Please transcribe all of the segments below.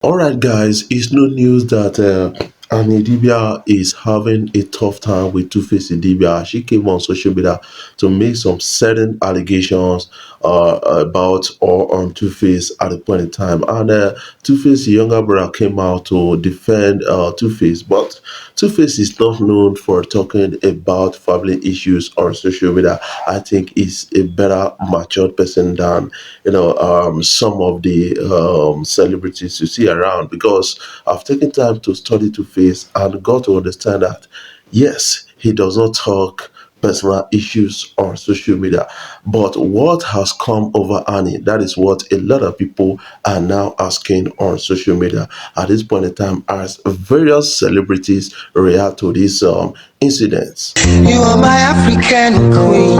Alright guys, it's no news that Idibia is having a tough time with Two-Face Idibia. She came on social media to make some certain allegations about or on Two-Face at the point in time. And Two-Face, younger brother, came out to defend Two-Face. But Two-Face is not known for talking about family issues on social media. I think he's a better matured person than some of the celebrities you see around, because I've taken time to study Two-Face and got to understand that yes, he does not talk personal issues on social media, but what has come over Annie, that is what a lot of people are now asking on social media at this point in time as various celebrities react to these incidents. You are my African queen.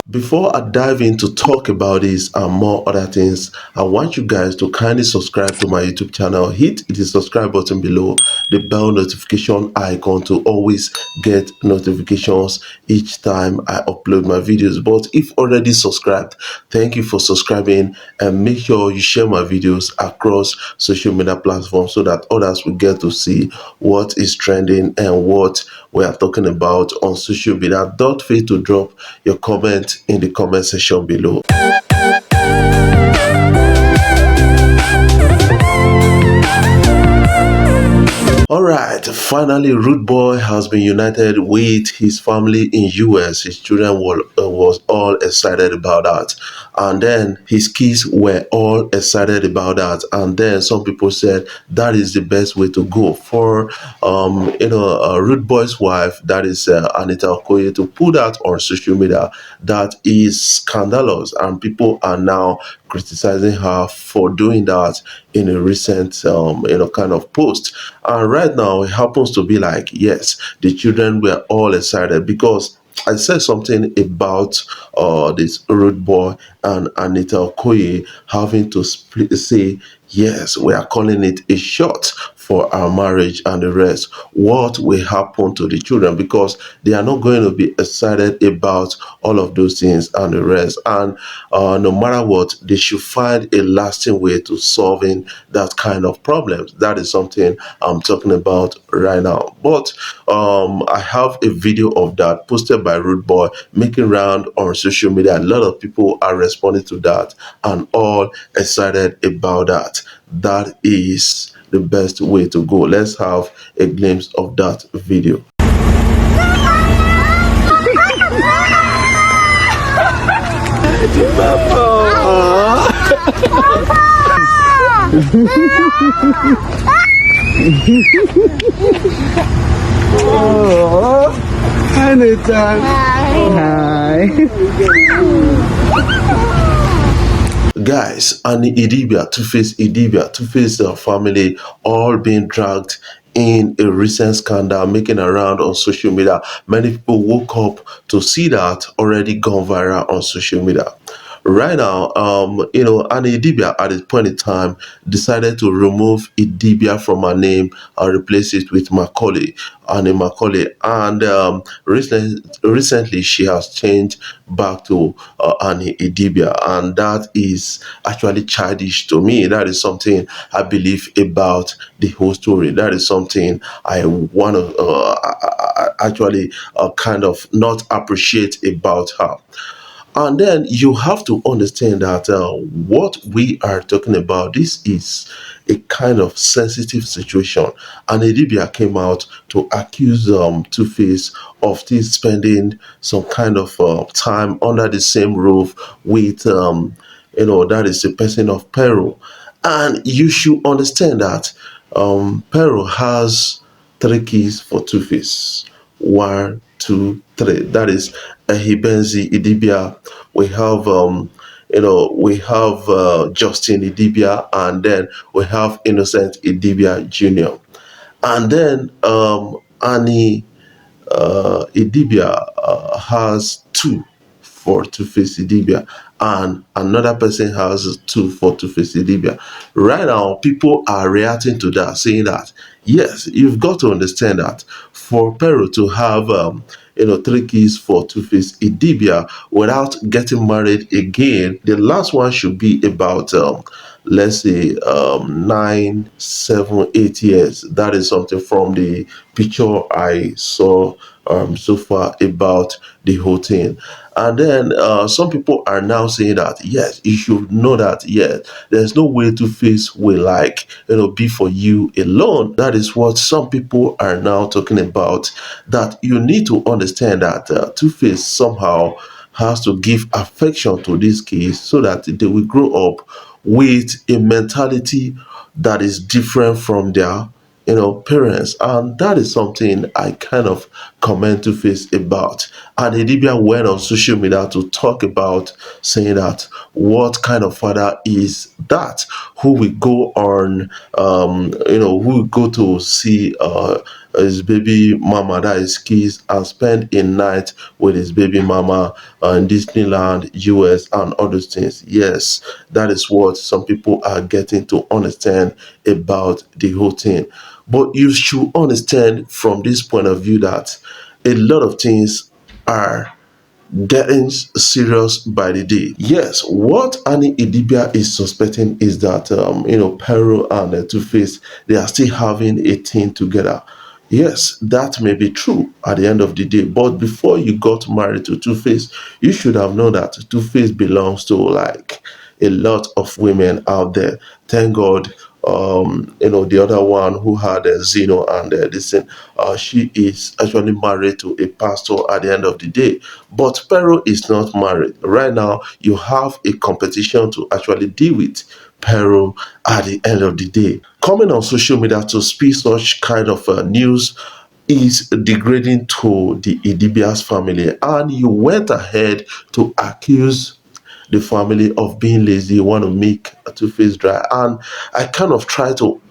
Before I dive in to talk about this and more other things, I want you guys to kindly subscribe to my YouTube channel. Hit the subscribe button below, the bell notification icon to always get notifications each time I upload my videos. But if already subscribed, thank you for subscribing, and make sure you share my videos across social media platforms so that others will get to see what is trending and what we are talking about on social media. Don't fail to drop your comment in the comment section below. Alright, finally Rude Boy has been united with his family in US. His children was all excited about that. And then his kids were all excited about that. And then some people said that is the best way to go for Rude Boy's wife, that is Anita Okoye, to put that on social media. That is scandalous, and people are now criticizing her for doing that in a recent kind of post. And right now it happens to be like, yes, the children were all excited because I said something about this Rude Boy and Anita Okoye having to say, yes, we are calling it a shot for our marriage and the rest. What will happen to the children? Because they are not going to be excited about all of those things and the rest. And no matter what, they should find a lasting way to solving that kind of problems. That is something I'm talking about right now. But I have a video of that posted by Rude Boy making round on social media. A lot of people are responding to that and all excited about that. That is the best way to go. Let's have a glimpse of that video. Oh, hi, Nathan. Hi. Guys, and Idibia, Two-Face family all being dragged in a recent scandal making around on social media. Many people woke up to see that already gone viral on social media. Right now, and Idibia at this point in time decided to remove Idibia from her name and replace it with Macaulay, Annie Macaulay. And recently she has changed back to Annie Idibia, and that is actually childish to me. That is something I believe about the whole story. That is something I want to actually kind of not appreciate about her. And then you have to understand that what we are talking about, this is a kind of sensitive situation. And Idibia came out to accuse Two-Face of still spending some kind of time under the same roof with, that is a person of Peru. And you should understand that Peru has three keys for Two-Face. One, two, three. That is Hibenzi Idibia. We have we have Justin Idibia, and then we have Innocent Idibia Jr. And then Annie Idibia has two for Two-Face Idibia, and another person has two for Two-Face Idibia. Right now, people are reacting to that, saying that yes, you've got to understand that for Peru to have three keys for Two-Face Idibia without getting married again, the last one should be about let's say 9, 7, 8 years. That is something from the picture I saw so far about the whole thing. And then some people are now saying that yes, you should know that yes, there's no way Two Face will like be for you alone. That is what some people are now talking about. That you need to understand that Two Face somehow has to give affection to these kids so that they will grow up with a mentality that is different from their parents. And that is something I kind of comment to face about. And Idibia went on social media to talk about, saying that what kind of father is that, who will go on who will go to see his baby mama, that is kids, and spend a night with his baby mama in Disneyland, US, and all those things. Yes, that is what some people are getting to understand about the whole thing. But you should understand from this point of view that a lot of things are getting serious by the day. Yes, what Annie Idibia is suspecting is that Pero and Two Face, they are still having a thing together. Yes, that may be true at the end of the day. But before you got married to Two Face, you should have known that Two Face belongs to like a lot of women out there. Thank God, the other one who had Zeno and this thing, she is actually married to a pastor at the end of the day. But Pero is not married. Right now, you have a competition to actually deal with Pero at the end of the day. Coming on social media to speak such kind of news is degrading to the Idibia's family, and you went ahead to accuse the family of being lazy, want to make a Two-Face dry. And I kind of try to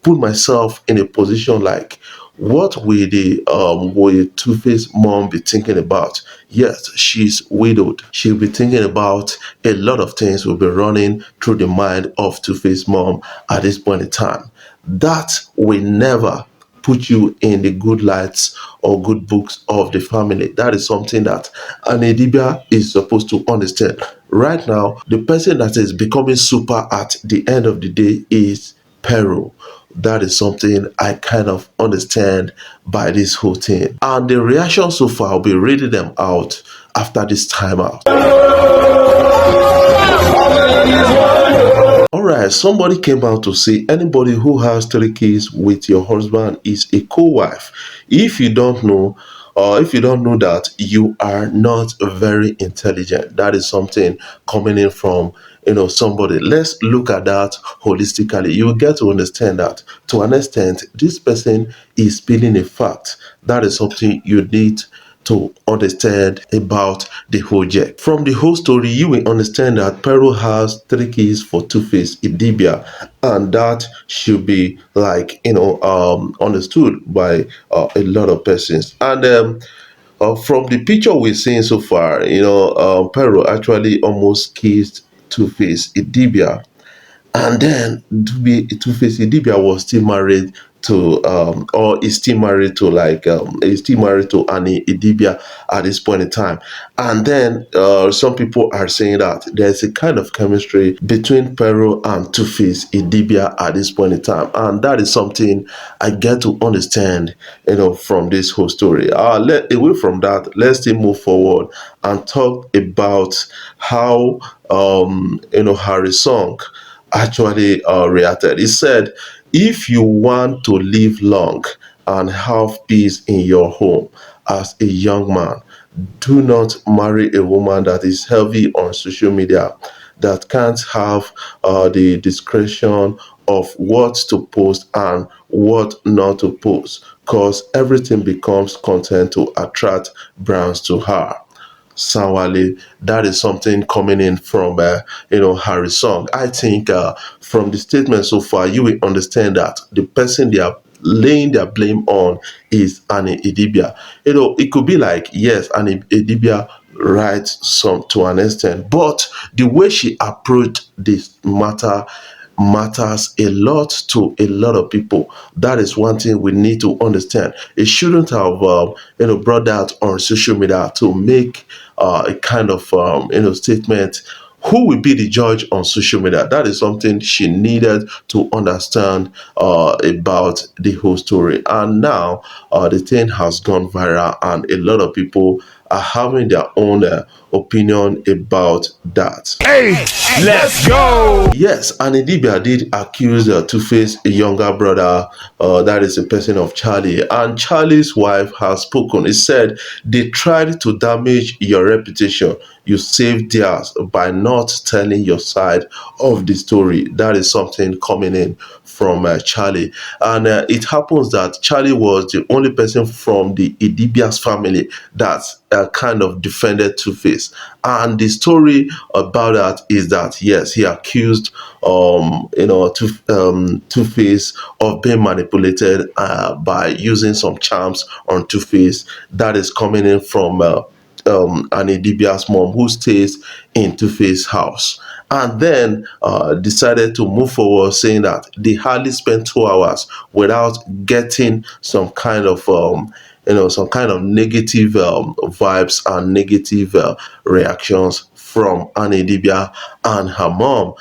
put myself in a position like, what will Two-Face mom be thinking about? Yes, she's widowed. She'll be thinking about a lot of things will be running through the mind of Two-Face mom at this point in time. That will never put you in the good lights or good books of the family. That is something that an Idibia is supposed to understand. Right now, the person that is becoming super at the end of the day is Peru. That is something I kind of understand by this whole thing. And the reaction so far, I'll be reading them out after this timeout. All right, somebody came out to say anybody who has 3 kids with your husband is a co-wife. If you don't know, or if you don't know that, you are not very intelligent. That is something coming in from somebody. Let's look at that holistically. You will get to understand that to an extent, this person is spilling a fact. That is something you need to understand about the whole jet. From the whole story, you will understand that Pero has 3 kids for Two-Face Idibia, and that should be like understood by a lot of persons. And from the picture we're seeing so far, Pero actually almost kissed Two-Face Idibia, and then Two-Face Idibia was still married to or is still married to is still married to Annie Idibia at this point in time. And then some people are saying that there's a kind of chemistry between Pero and Two-Face Idibia at this point in time, and that is something I get to understand from this whole story. Away from that, let's still move forward and talk about how Harry Song actually reacted. He said, if you want to live long and have peace in your home as a young man, do not marry a woman that is heavy on social media, that can't have the discretion of what to post and what not to post, because everything becomes content to attract brands to her. Sawale. That is something coming in from Harry's song. I think from the statement so far, you will understand that the person they are laying their blame on is Annie Idibia. It could be like, yes, Annie Idibia writes some to an extent, but the way she approached this matters a lot to a lot of people. That is one thing we need to understand. It shouldn't have brought that on social media to make a kind of statement who will be the judge on social media? That is something she needed to understand about the whole story. And now the thing has gone viral, and a lot of people are having their own opinion about that. Hey, let's go. Yes, and Idibia did accuse Two-Face, a younger brother, that is a person of Charlie, and Charlie's wife has spoken. He said they tried to damage your reputation. You saved theirs by not telling your side of the story. That is something coming in from Charlie, and it happens that Charlie was the only person from the Idibia's family that kind of defended Two-Face, and the story about that is that yes, he accused Two-Face of being manipulated by using some charms on Two-Face. That is coming in from an Idibia's mom who stays in Two-Face house, and then decided to move forward, saying that they hardly spent 2 hours without getting some kind of some kind of negative vibes and negative reactions from Idibia and her mom.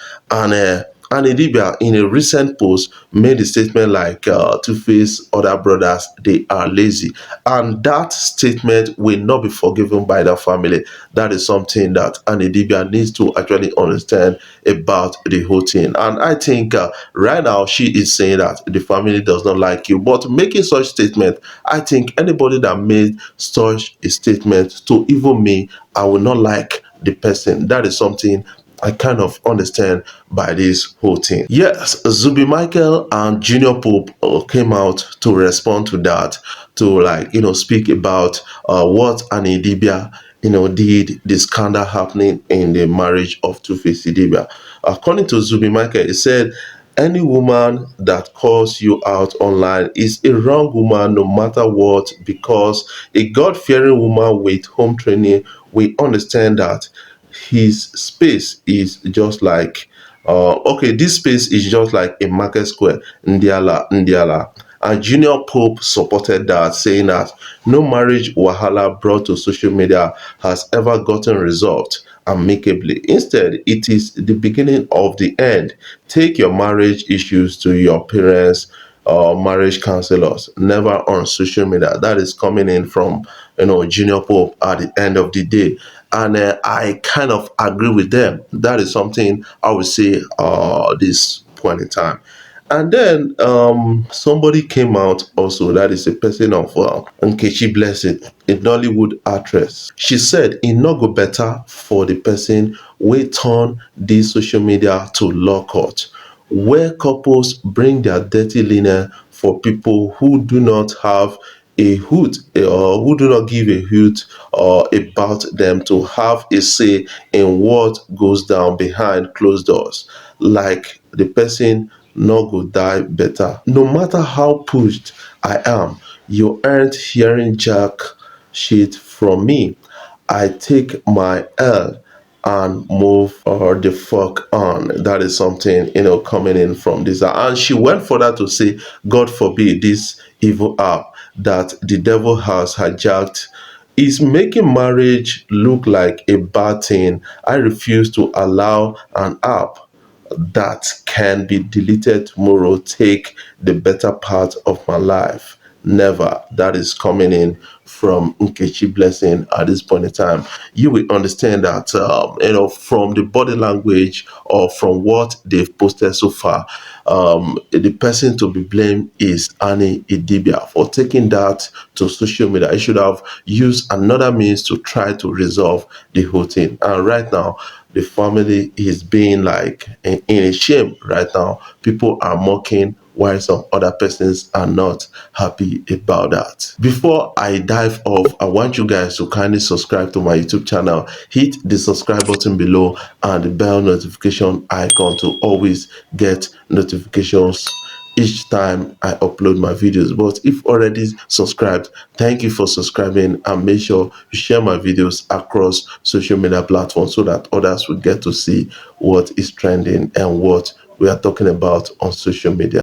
And Idibia, in a recent post, made a statement like Two-Face other brothers, they are lazy. And that statement will not be forgiven by the family. That is something that Idibia needs to actually understand about the whole thing. And I think right now she is saying that the family does not like you. But making such statement, I think anybody that made such a statement to even me, I will not like the person. That is something I kind of understand by this whole thing. Yes, Zubi Michael and Junior Pope came out to respond to that, to speak about what an Idibia did, the scandal happening in the marriage of Two-Face Idibia. According to Zubi Michael, he said, any woman that calls you out online is a wrong woman no matter what, because a God-fearing woman with home training will understand that his space is just like okay, this space is just like a market square. Ndiala. And Junior Pope supported that, saying that no marriage wahala brought to social media has ever gotten resolved amicably. Instead, it is the beginning of the end. Take your marriage issues to your parents or marriage counselors, never on social media. That is coming in from Junior Pope at the end of the day. And I kind of agree with them. That is something I would say this point in time. And then somebody came out also, that is a person of Nkechi Blessing, a Nollywood actress. She said it not go better for the person we turn this social media to law court, where couples bring their dirty linen for people who do not have a hoot, or who do not give a hoot about them to have a say in what goes down behind closed doors. Like the person not go die better. No matter how pushed I am, you aren't hearing jack shit from me. I take my L and move the fuck on. That is something coming in from this. And she went further to say, God forbid this evil app that the devil has hijacked is making marriage look like a bad thing. I refuse to allow an app that can be deleted tomorrow take the better part of my life. Never. That is coming in from Nkechi Blessing at this point in time. You will understand that, from the body language or from what they've posted so far, the person to be blamed is Annie Idibia for taking that to social media. I should have used another means to try to resolve the whole thing. And right now, the family is being like in a shame right now. People are mocking while some other persons are not happy about that. Before I dive off, I want you guys to kindly subscribe to my YouTube channel. Hit the subscribe button below and the bell notification icon to always get notifications each time I upload my videos. But if already subscribed, thank you for subscribing, and make sure you share my videos across social media platforms so that others will get to see what is trending and what we are talking about on social media.